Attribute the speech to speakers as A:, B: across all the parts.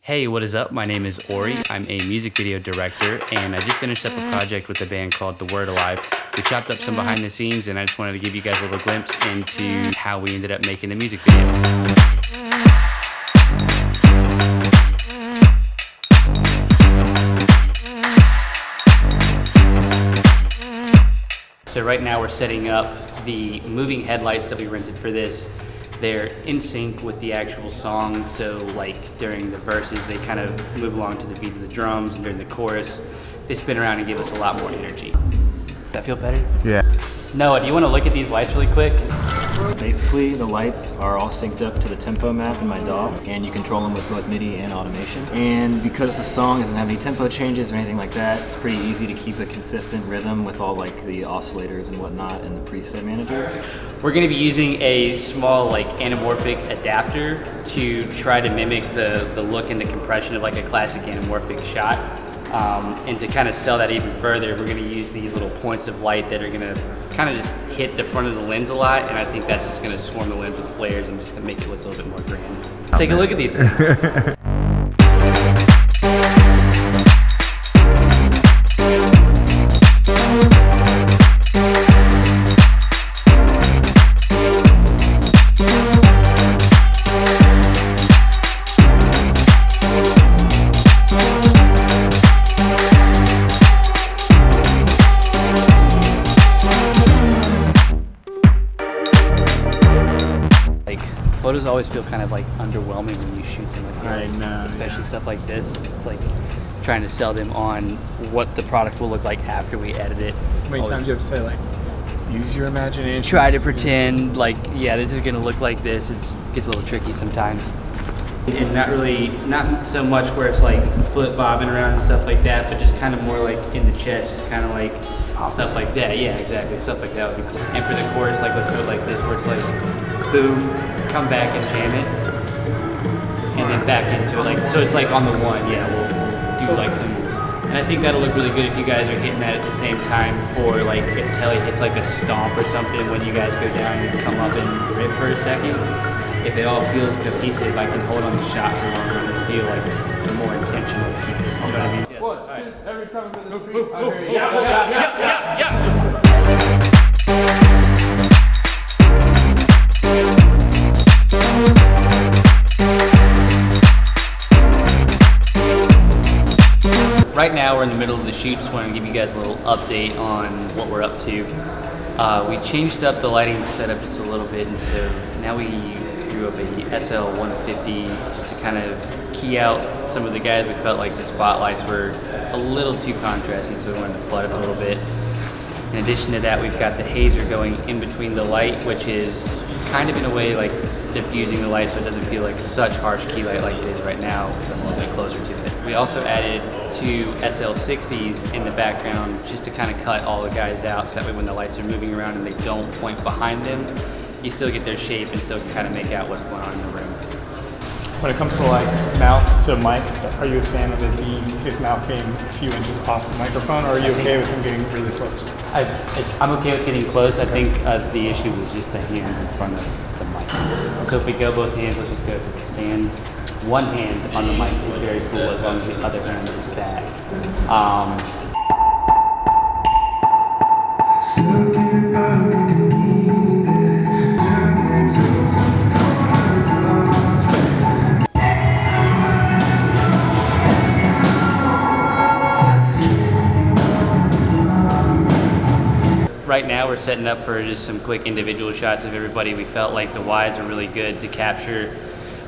A: Hey, what is up? My name is Orie. I'm a music video director, and I just finished up a project with a band called The Word Alive. We chopped up some behind the scenes, and I just wanted to give you guys a little glimpse into how we ended up making the music video. So right now we're setting up the moving headlights that we rented for this. They're in sync with the actual song, so like during the verses they kind of move along to the beat of the drums, and during the chorus they spin around and give us a lot more energy. Does that feel better?
B: Yeah.
A: Noah, do you want to look at these lights really quick?
C: Basically, the lights are all synced up to the tempo map in my DAW, and you control them with both MIDI and automation. And because the song doesn't have any tempo changes or anything like that, it's pretty easy to keep a consistent rhythm with all like the oscillators and whatnot in the preset manager.
A: We're going to be using a small like anamorphic adapter to try to mimic the look and the compression of like a classic anamorphic shot. And to kind of sell that even further, we're going to use these little points of light that are going to kind of just hit the front of the lens a lot, and I think that's just going to swarm the lens with flares and just going to make it look a little bit more grand. Take a look at these things. Photos always feel kind of like underwhelming when you shoot them, especially stuff like this. It's like trying to sell them on what the product will look like after we edit it.
B: How many times do you have to say, like, use your imagination?
A: Try to pretend like, yeah, this is gonna look like this. It gets a little tricky sometimes. And not so much where it's like flip bobbing around and stuff like that, but just kind of more like in the chest, just kind of like stuff like that. Yeah, exactly, stuff like that would be cool. And for the chorus, like let's do it like this, where it's like, boom, come back and jam it, and then back into it. Like, so it's like on the one, yeah, we'll do like some, and I think that'll look really good if you guys are hitting that at the same time for like, if Telly hits like a stomp or something when you guys go down and come up and riff for a second. If it all feels cohesive, I can hold on the shot for longer and feel like a more intentional piece. You know what I mean? Yes.
B: One, two, every time I'm in the street, I hear you.
A: Yeah. Right now we're in the middle of the shoot. Just wanted to give you guys a little update on what we're up to. We changed up the lighting setup just a little bit, and so now we threw up a SL-150 just to kind of key out some of the guys. We felt like the spotlights were a little too contrasting, so we wanted to flood it a little bit. In addition to that, we've got the hazer going in between the light, which is kind of in a way like diffusing the light so it doesn't feel like such harsh key light like it is right now, because I'm a little bit closer to it. We also added two SL60s in the background just to kind of cut all the guys out, so that way when the lights are moving around and they don't point behind them, you still get their shape and still kind of make out what's going on in the room.
B: When it comes to like mouth to mic, are you a fan of it being his mouth being a few inches off the microphone, or are you okay with him getting really close?
A: I'm okay with getting close. I think the issue was just the hands in front of the mic. So if we go both hands, let's just go for the stand. One hand on the mic is very cool as long as the other hand is back. Right now we're setting up for just some quick individual shots of everybody. We felt like the wides were really good to capture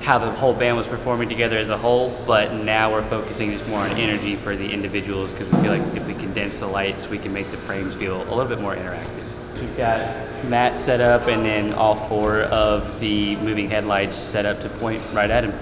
A: how the whole band was performing together as a whole, but now we're focusing just more on energy for the individuals, because we feel like if we condense the lights, we can make the frames feel a little bit more interactive. We've got Matt set up, and then all four of the moving headlights set up to point right at him.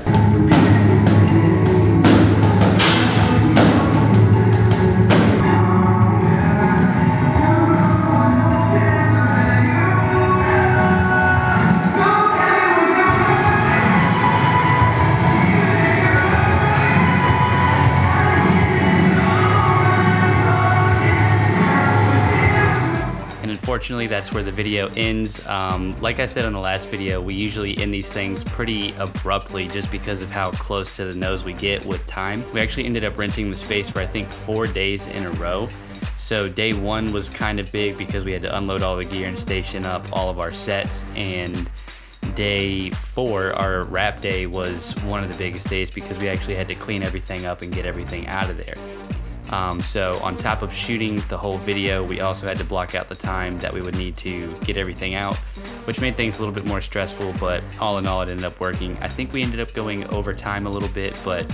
A: unfortunately, that's where the video ends. Like I said in the last video, we usually end these things pretty abruptly just because of how close to the nose we get with time. We actually ended up renting the space for I think 4 days in a row. So day 1 was kind of big because we had to unload all the gear and station up all of our sets, and day 4, our wrap day, was one of the biggest days because we actually had to clean everything up and get everything out of there. So on top of shooting the whole video, we also had to block out the time that we would need to get everything out, which made things a little bit more stressful, but all in all it ended up working. I think we ended up going over time a little bit, but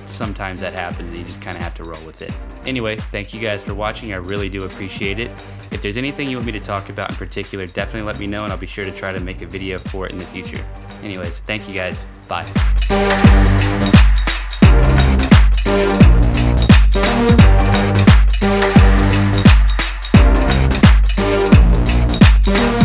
A: sometimes that happens and you just kind of have to roll with it. Anyway, thank you guys for watching. I really do appreciate it. If there's anything you want me to talk about in particular, definitely let me know and I'll be sure to try to make a video for it in the future. Anyways, thank you guys. Bye.